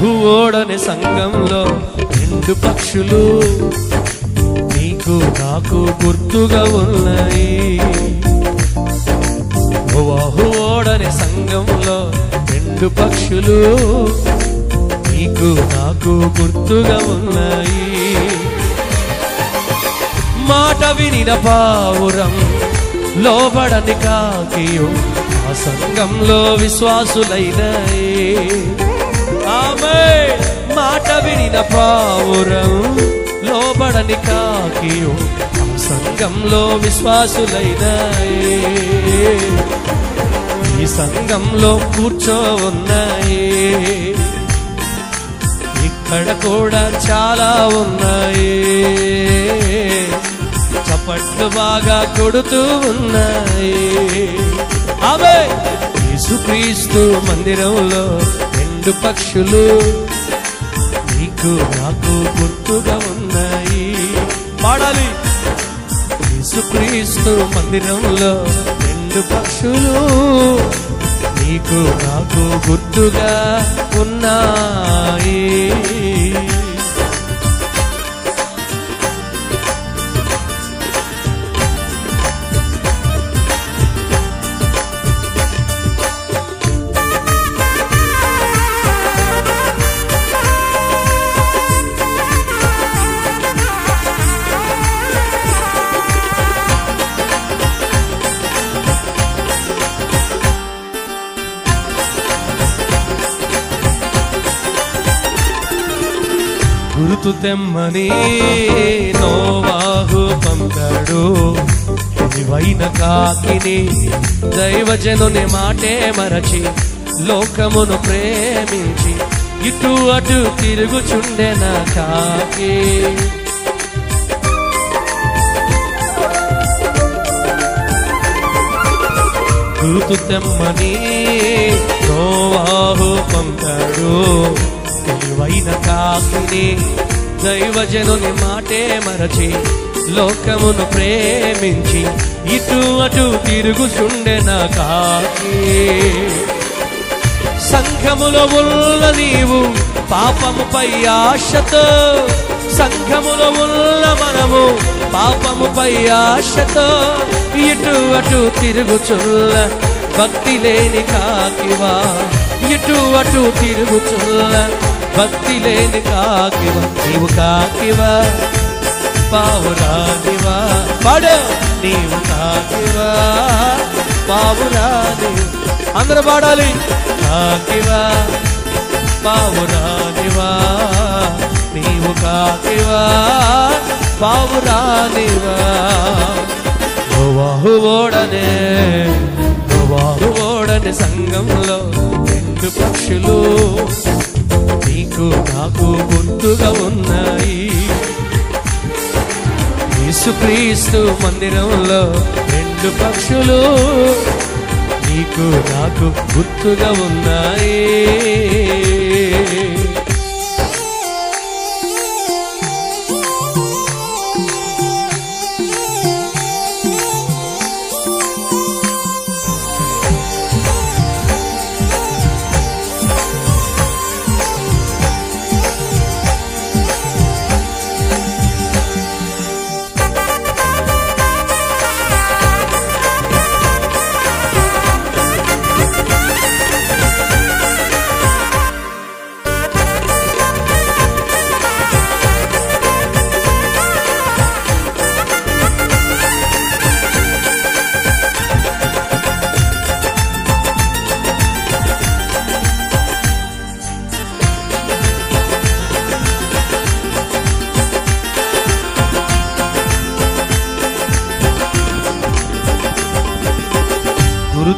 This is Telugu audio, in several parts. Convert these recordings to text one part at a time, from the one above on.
ఓడని సంఘంలో రెండు పక్షులు నీకు నాకు గుర్తుగా ఉన్నాయి. నోవాహు ఓడని సంఘంలో రెండు పక్షులు నీకు నాకు గుర్తుగా ఉన్నాయి. మాట వినిన పావురం లోబడని కాకియు ఆ సంఘంలో విశ్వాసులైనాయి. ఆమె మాట వినిన పావురం లోబడని కాకియు ఆ సంఘంలో విశ్వాసులైనాయి. ఈ సంఘంలో కూర్చోవున్నాయి. ఇక్కడ కూడా చాలా ఉన్నాయి. చప్పట్లు బాగా కొడుతూ ఉన్నాయి. అవే యేసుక్రీస్తు మందిరంలో రెండు పక్షులు నీకు నాకు గుర్తుగా ఉన్నాయి. పాడాలి. యేసుక్రీస్తు మందిరంలో రెండు పక్షులు నీకు నాకు గుర్తుగా ఉన్నాయి. గుర్తు తెమ్మని నోవాహు పంపాడు. నీవైన కాకిని దైవజనుని మాటే మరచి లోకమును ప్రేమించి ఇటు అటు తిరుగుచుండెన కాకి. గుర్తు తెమ్మని నోవాహు పంపాడు. తెలివైన కాకిని దైవజనుని మాటే మరచి లోకమును ప్రేమించి ఇటు అటు తిరుగుచుండెన కాకి. సంఘములో ఉన్న నీవు పాపముపై ఆశతో, సంఘములో ఉన్న మనము పాపముపై ఆశతో ఇటు అటు తిరుగుచుల్ల భక్తి లేని కాకివా. ఇటు అటు తిరుగుచుల్ల భక్తి లేని కాకివా. నీవు కాకివా పావురానివా. పాడు. నీవు కాకివా పావురాని. అందరూ పాడాలి. కాకివా పావురానివా. నీవు కాకివా పావురానివా. నోవాహు ఓడని సంఘంలో రెండు పక్షులు నీకు నాకు గుర్తుగా ఉన్నాయి. యేసుక్రీస్తు మందిరంలో రెండు పక్షులు నీకు నాకు గుర్తుగా ఉన్నాయి.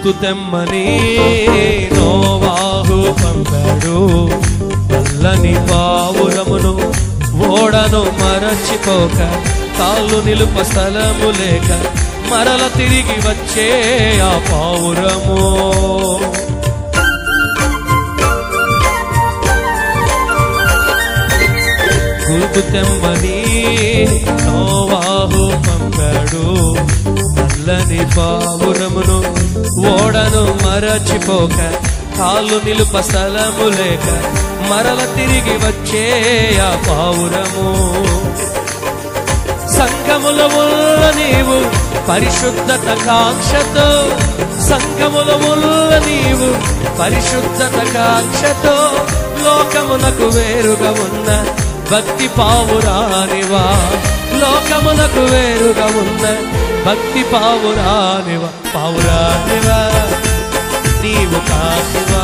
గుర్తు తెమ్మని నోవాహు పంపాడు. నల్లని పావురమును ఓడను మరచిపోక కాళ్ళు నిలుప స్థలము లేక మరల తిరిగి వచ్చే ఆ పావురము. గుర్తు తెమ్మని నోవాహు పంపాడు. నల్లని పావురమును ఓడను మరచిపోక కాళ్ళు నిలుప స్థలము లేక మరల తిరిగి వచ్చే ఆ పావురము. సంఘములో ఉన్న నీవు పరిశుద్ధత కాంక్షతో, సంఘములో ఉన్న నీవు పరిశుద్ధత కాంక్షతో, లోకమునకు వేరుగా ఉన్న భక్తి పావురానివా, లోకమునకు వేరుగా ఉన్న భక్తి పావురానివా. పావురానివా నీవు కాకివా,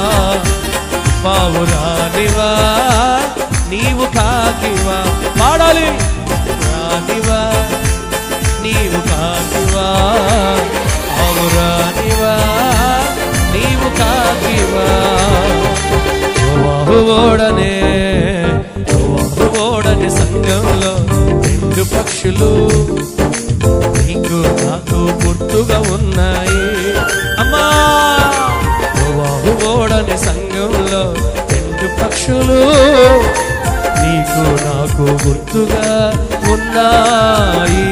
పావురానివా నీవు కాకివా. పాడాలి. రానివా నీవు కాకివా, పావురానివా నీవు కాకివా. ఓడనే ఓడని సంఘంలో రెండు పక్షులు నీకు నాకు గుర్తుగా ఉన్నాయి. అమ్మా ఓడని సంఘంలో రెండు పక్షులు నీకు నాకు గుర్తుగా ఉన్నాయి.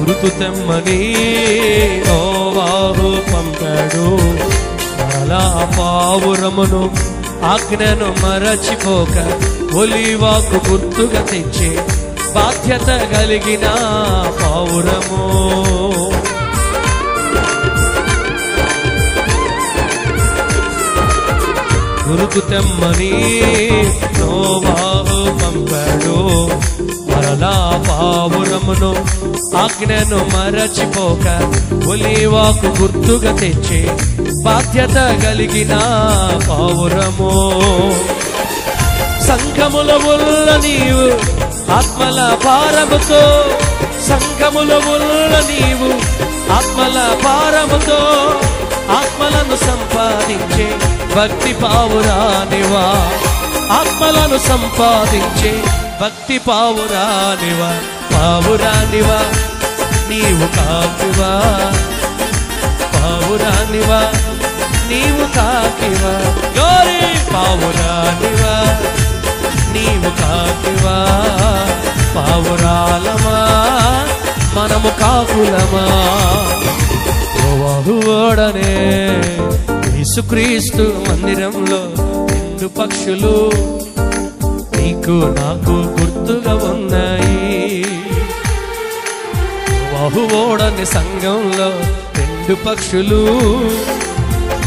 గుర్తు తెమ్మని నోవాహు పంపాడు, అలా పావురమును ఆజ్ఞను మరచిపోక ఒలీవాకు గుర్తుగా తెచ్చే బాధ్యత కలిగిన పావురము. గుర్తు తెమ్మని నోవాహు పంపాడు, మరలా పావురమును ఆజ్ఞను మరచిపోక ఒలీవాకు గుర్తుగా తెచ్చే బాధ్యత కలిగిన పావురము. సంఘములో ఉన్న నీవు ఆత్మల భారముతో, సంఘములో ఉన్న నీవు ఆత్మల భారముతో, ఆత్మలను సంపాదించే భక్తి పావురానివా, ఆత్మలను సంపాదించే భక్తి పావురానివా. పావురానివా నీవు కాకివా, పావురానివా నీవు కాకివా. గోరి పావురానివా నీవు కాకివా. పావురాలమా మనము కాకులమా. ఓడనే యేసుక్రీస్తు మందిరంలో రెండు పక్షులు నీకు నాకు గుర్తుగా ఉన్నాయి. ఓడని సంఘంలో రెండు పక్షులు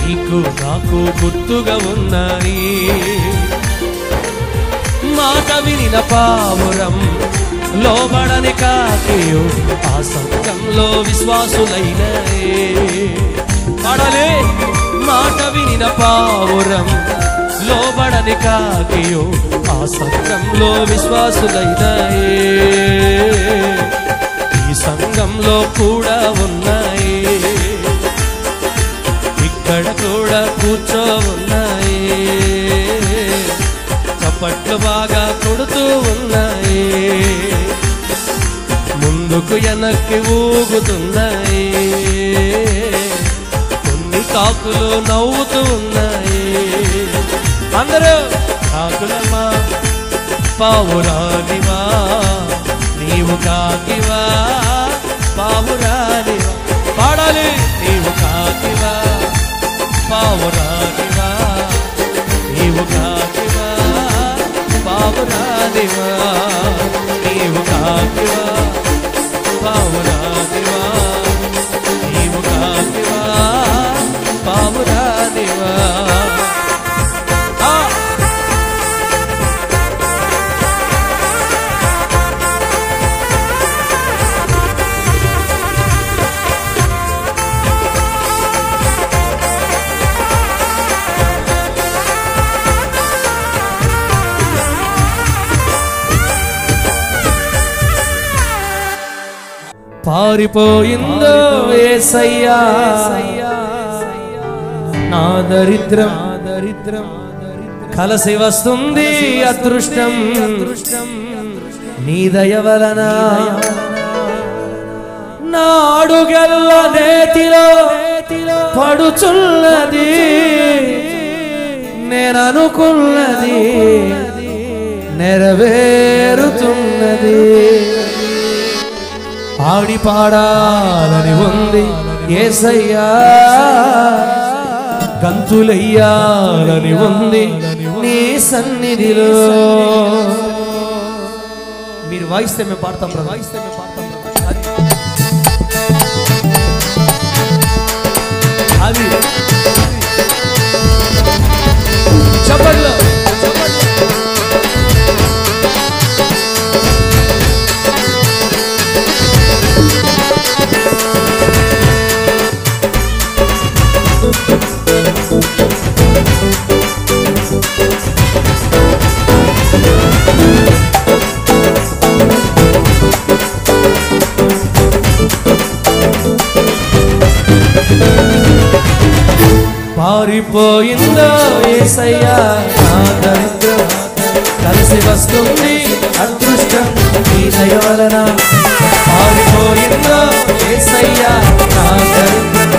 నీకు నాకు గుర్తుగా ఉన్నాయి. మాట వినిన పావురం లోబడని కాకియు ఆ సంఘంలో విశ్వాసులైన. పాడాలి. మాట వినిన పావురం లోబడని కాకియు ఆ సంఘంలో విశ్వాసులైన. ఈ సంఘంలో కూడా ఉన్నాయి, ఇక్కడ కూడా కూర్చో ఉన్నాయి, చప్పట్లు బాగా కొడుతూ ఉన్నాయి, ముందుకు వెనక్కి ఊగుతున్నాయి, కొన్ని కాకులు నవ్వుతూ ఉన్నాయి. అందరూ కాకులమ్మా పావురానివా నీవు కాకివా, పావురానివా. పాడాలి. నీవు కాకివా, పావురానివా నీవు కాకివా, పావురానివా నీవు కాకివా, పావురానివా నీవు కాకివా, పావురానివా. పారిపోయిందో యేసయ్యా నా దరిద్రం కలసి వస్తుంది అదృష్టం నీ దయ వలన నా అడుగెల్ల నేతిలో పడుచున్నది నేననుకున్నది నెరవేరుతున్నది ఆడి పాడాలని ఉంది యేసయ్యా గంతులెయ్యాలని ఉంది నీ సన్నిధిలో మీరు వాయిస్తే మేము పాడతాం రా అది చప్పట్లు పారిపోయిందో యేసయ్యా నా దరిద్రం కలిసి వస్తుంది అదృష్టం నీ దయ వలన పారిపోయిందో యేసయ్యా నా దరిద్రం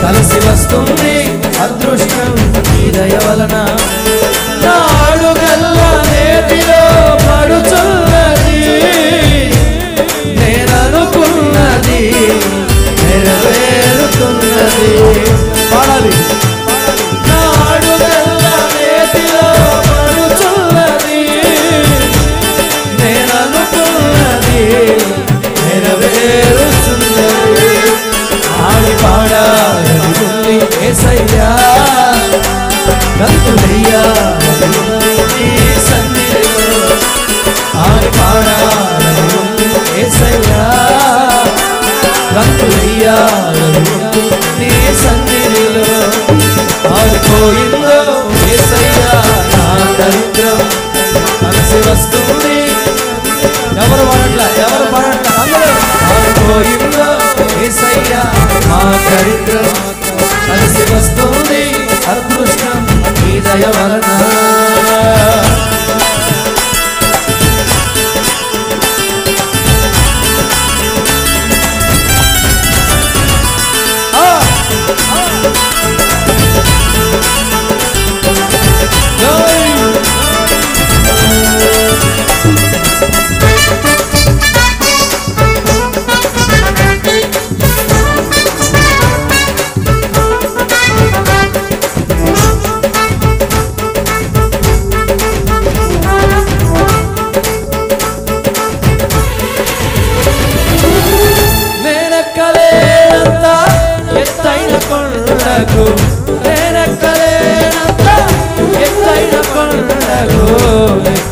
కలిసి వస్తుంది అదృష్టం నీ దయ వలన నా అడుగల్ల నేతిలో పడుచున్నది నేననుకున్నది నెరవేరుతున్నది పాడాలి నా అడుగల్ల నేతిలో పడుచున్నది నేననుకున్నది నెరవేరుతున్నది ఆడి పాడాలని ఉంది యేసయ్యా గంతులెయ్యాలని ఉంది నీ సన్నిధిలో ఆడి పాడాలని ఉంది యేసయ్యా గంతులెయ్యాలని ఉంది నీ సన్నిధిలో పారిపోయిందో యేసయ్యా నా దరిద్రం కలిసి వస్తుంది ఎవరు పాడట్లా అందరూ పారిపోయిందో యేసయ్యా మా దరిద్రం కలిసి వస్తుంది అదృష్టం నీ దయ వలన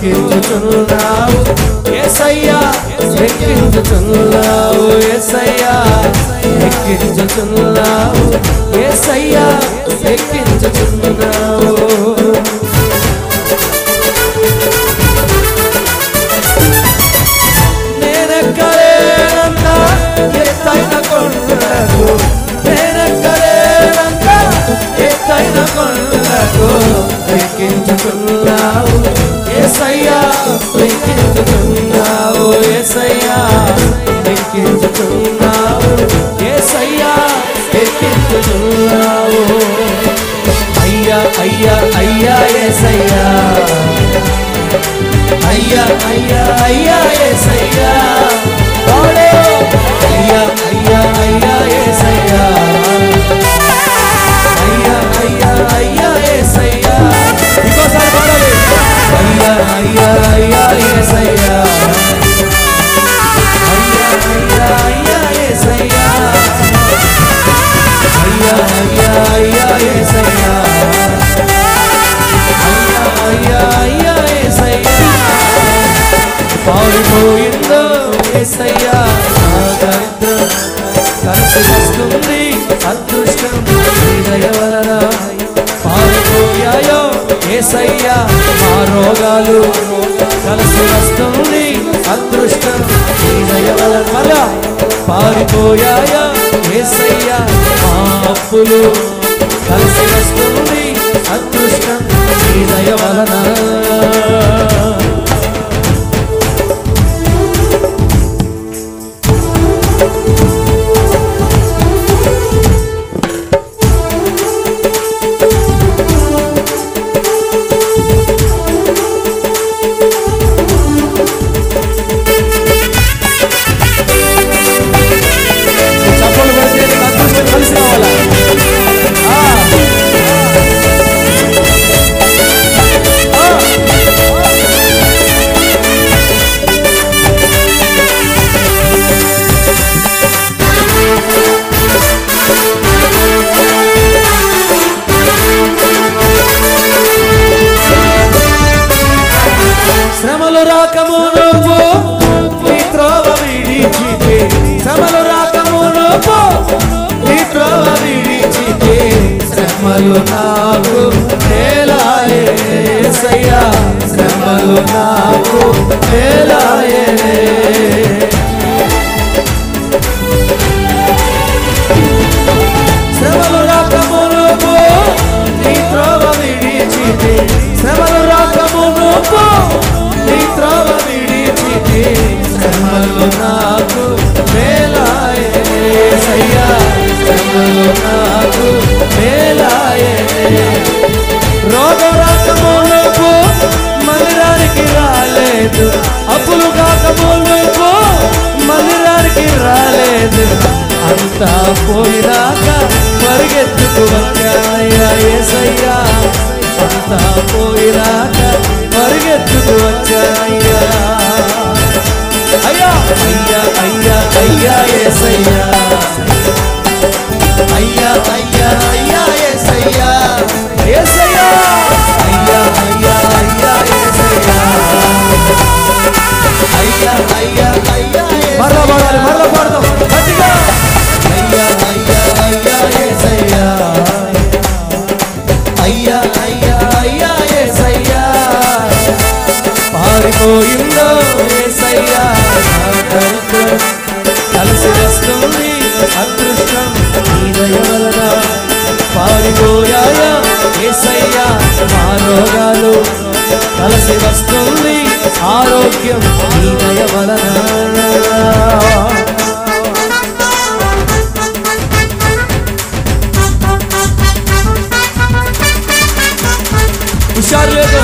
ఎక్కించుచున్నావు యేసయ్యా ఎక్కించుచున్నావు యేసయ్యా ఎక్కించుచున్నావు యేసయ్యా ఎక్కించుచున్నావు నేనెక్కలేనంత ఎత్తైన కొండకు నేనెక్కలేనంత ఎత్తైన కొండకు ఎక్కించుచున్నావు యేసయ్యా ఎక్కించుచున్నావు యేసయ్యా ఎక్కించుచున్నావు యేసయ్యా ఎక్కించుచున్నావు అయ్యా అయ్యా అయ్యా యేసయ్యా అయ్యా అయ్యా అయ్యా యేసయ్యా అయ్యా అయ్యా అయ్యా యేసయ్యా అయ్యా అయ్యా అయ్యా యేసయ్యా ఇంకోసారి పాడాలి అయ్యా అయ్యా అయ్యా యేసయ్యా అయ్యా అయ్యా అయ్యా యేసయ్యా అయ్యా అయ్యా అయ్యా యేసయ్యా అయ్యా అయ్యా అయ్యా యేసయ్యా పారిపోయిందో యేసయ్యా నా దరిద్రం కలిసి వస్తుంది అదృష్టం నీ దయ వలన పారిపోయాయో యేసయ్యా మా రోగాలు కలిసి వస్తుంది అదృష్టం నీ దయ వలన పారిపోయాయా యేసయ్యా మా అప్పులు కలిసి వస్తుంది అదృష్టం నీ దయ వలన శ్రమలు రాకమునుపు నీ త్రోవ విడిచితే శ్రమలు రాకమునుపు నీ త్రోవ విడిచితే శ్రమలు నాకు మేలాయే యేసయ్యా శ్రమలు నాకు మేలాయే శ్రమలు రాకమునుపు నీ త్రోవ విడిచితే శ్రమలు రాకమునుపు నీ త్రోవ విడిచితే శ్రమలు నాకు మేలాయే యేసయ్యా శ్రమలు నాకు మేలాయే రోగం రాకమునుపు మందిరానికి రాలేదు అప్పులు కాకమునుపు మందిరానికి రాలేదు అంతా పోయినాక పరిగెత్తుకు వచ్చానయ్యా యేసయ్యా అంతా పోయినాక పరిగెత్తుకు వచ్చానయ్యా అయ్యా అయ్యా అయ్యా అయ్యా యేసయ్యా అయ్యా అయ్యా అయ్యా యేసయ్యా యేసయ్యా అయ్యా అయ్యా అయ్యా యేసయ్యా అయ్యా అయ్యా అయ్యా మరలా పాడాలి మరలా పాడదాం గట్టిగా అయ్యా అయ్యా అయ్యా యేసయ్యా అయ్యా అయ్యా అయ్యా యేసయ్యా పారిపోయిందో యేసయ్యా కలిసి వస్తుంది అదృష్టం నీ దయ వలన పారిపోయాయా యేసయ్యా మా రోగాలు కలిసి వస్తుంది ఆరోగ్యం నీ దయ వలన హుషారు లేదు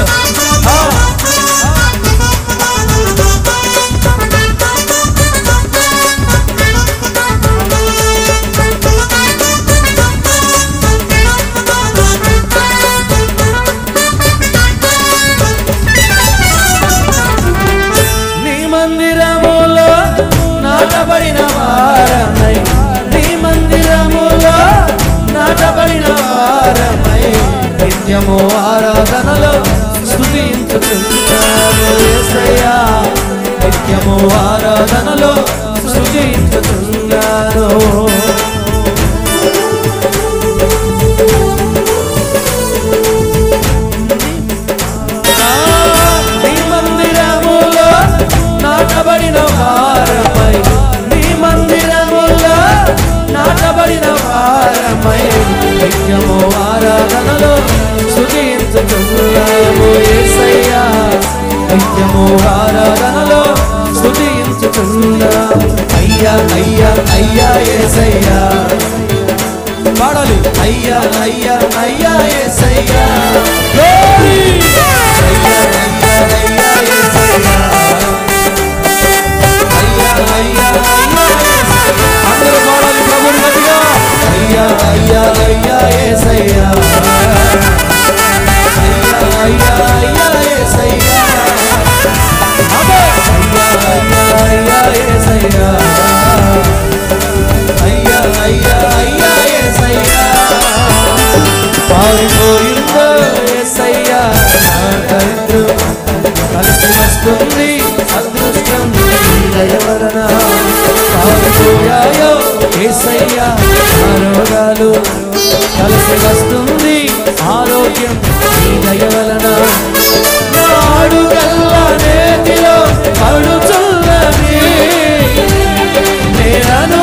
నీ మందిరములో నాటబడిన వారమై నీ మందిరములో నాటబడిన వారమై నిత్యము ఆరాధనలో స్తుతించుచున్నాను యేసయ్యా నిత్యము ఆరాధనలో స్తుతించుచున్నాను నీ మందిరములో నాటబడిన వారమై నీ మందిరములో నాటబడిన వారమై నిత్యము ఆరాధనలో స్తుతించుచున్నాము యేసయ్యా నిత్యము ఆరాధనలో స్తుతించుచున్నాము అయ్యా అయ్యా అయ్యా యేసయ్యా పాడాలి అయ్యా అయ్యా అయ్యా యేసయ్యా అయ్యా అయ్యా అయ్యా యేసయ్యా అయ్యా అయ్యా అయ్యా అందరూ పాడాలి ప్రభువుని గట్టిగా అయ్యా అయ్యా అయ్యా యేసయ్యా అయ్యా అయ్యా అయ్యా యేసయ్యా అయ్యా అయ్యా అయ్యా యేసయ్యా అయ్యా అయ్యా అయ్యా యేసయ్యా పారిపోయిందో యేసయ్యా నా దరిద్రం కలిసి వస్తుంది అదృష్టం నీ దయ వలన పారిపోయాయో యేసయ్యా నా రోగాలు కలిసి వస్తుంది ఆరోగ్యం నీ దయ వలన నాడుగల్లా నేతిలో పడుచున్నది నేనను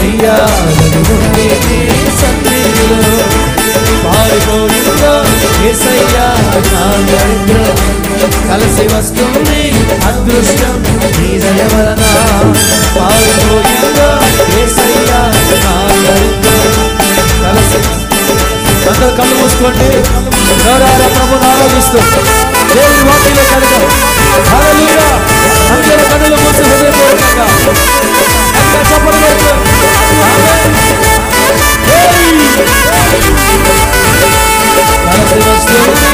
అయ్యా నుండి నీ సన్నిధిలో పారిపోయిందో యేసయ్యా నా దరిద్రం కలిసి వస్తుంది అదృష్టం నీ దయ వలన పారిపోయిందో యేసయ్యా నా దరిద్రం కలిసి అందరూ కళ్ళు మూసుకోండి ఎవరారా ప్రభుని ఆరాధిస్తూ దేవుని వాక్యంలో కడగం హల్లెలూయా అందరూ కన్నులు మూసి హృదయపూర్వకంగా ఇంకా చప్పట్లు కొడుతూ ఆమేన్ కలిసి వస్తుంది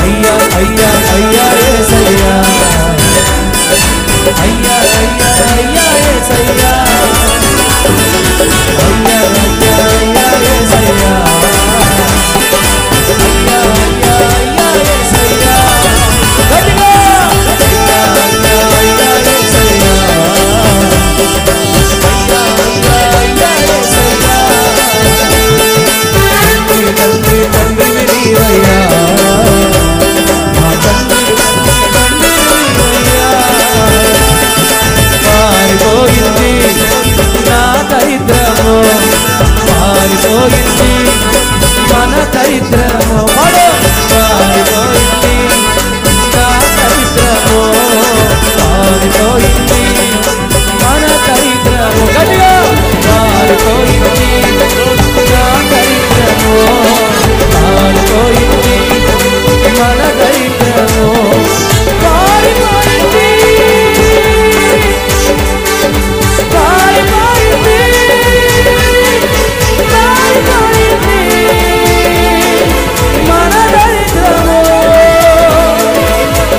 అయ్యా అయ్యా అయ్యా యేసయ్యా అయ్యా అయ్యా అయ్యా యేసయ్యా అయ్యా అయ్యా అయ్యా యేసయ్యా అయ్యా అయ్యా అయ్యా యేసయ్యా గట్టిగా అయ్యా అయ్యా అయ్యా యేసయ్యా అయ్యా అయ్యా అయ్యా యేసయ్యా తండ్రి తండ్రి నీవయ్యా మా తండ్రి నీవయ్యా పారిపోయింది నా దరిద్రము పారిపోయింది మన దరిద్రము పారిపోయింది నా దరిద్రము పారిపోయింది మన దరిద్రము గట్టిగా పారిపోయింది నా దరిద్రము పారిపోయింది మన దరిద్రము పారిపోయింది మన దరిద్రము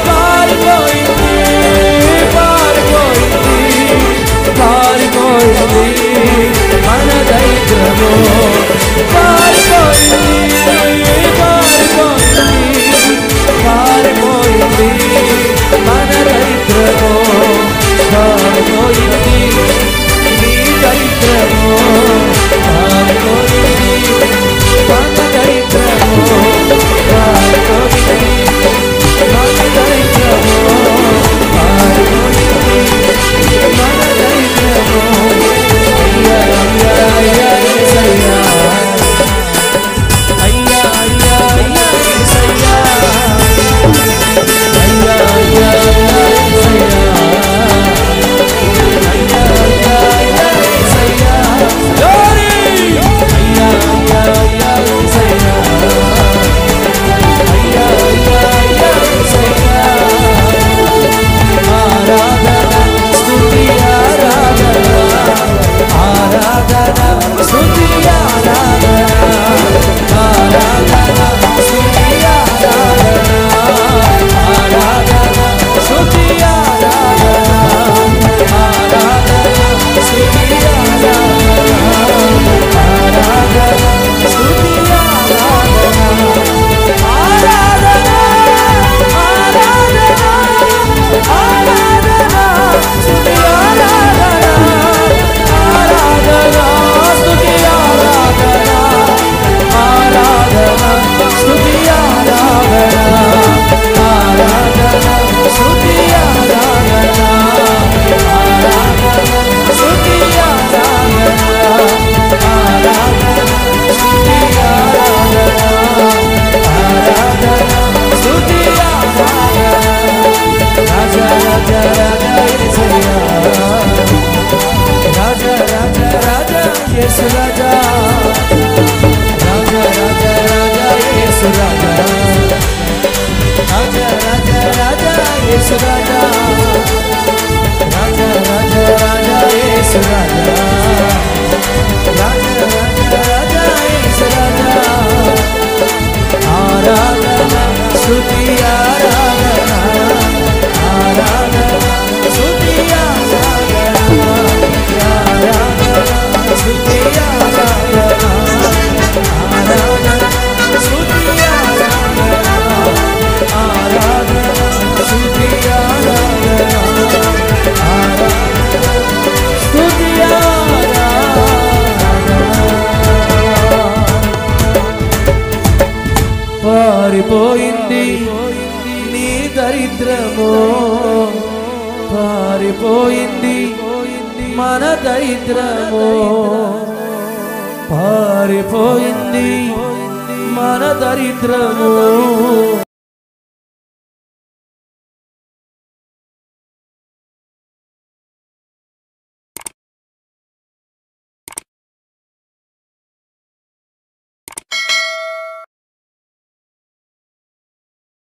పారిపోయింది పారిపోయింది మన దరిద్రము పారిపోయింది పారిపోయింది మన దరిద్రము పారిపోయింది నీ దరిద్రము పారిపోయింది మన దరిద్రము పారిపోయింది మన దరిద్రము పారిపోయింది మన దరిద్రము అయ్యా అయ్యా అయ్యా యేసయ్యా అయ్యా అయ్యా అయ్యా యేసయ్యా అయ్యా అయ్యా అయ్యా యేసయ్యా అయ్యా అయ్యా అయ్యా యేసయ్యా glory అయ్యా అయ్యా అయ్యా యేసయ్యా అయ్యా అయ్యా అయ్యా యేసయ్యా ఆరాధన స్తుతి ఆరాధన ఆరాధన స్తుతి ఆరాధన ఆరాధన స్తుతి ఆరాధన ఆరాధన స్తుతి ఆరాధన ఆరాధన స్తుతి ఆరాధన ఆరాధన స్తుతి ఆరాధన ఆరాధన ఆరాధన ఆరాధన స్తుతి ఆరాధన ఆరాధన స్తుతి ఆరాధన ఆరాధన స్తుతి ఆరాధన ఆరాధన స్తుతి ఆరాధన ఆరాధన స్తుతి ఆరాధన ఆరాధన స్తుతి ఆరాధన ఆరాధన స్తుతి ఆరాధన రాజా రాజా రాజా యేసయ్యా రాజా రాజా రాజా యేసు రాజా రాజా రాజా రాజా యేసు రాజా రాజా రాజా రాజా యేసు రాజా రాజా రాజా రాజా యేసు రాజా రాజా రాజా రాజా యేసు రాజా ఆరాధన స్తుతి ఆరాధన ఆరాధన స్తుతి ఆరాధన ఆరాధన స్తుతి ఆరాధన ఆరాధన స్తుతి ఆరాధన ఆరాధన స్తుతి ఆరాధన ఆరాధన స్తుతి ఆరాధన పారిపోయింది నీ దరిద్రము పారిపోయింది మన దరిద్రము, పారిపోయింది మన దరిద్రము.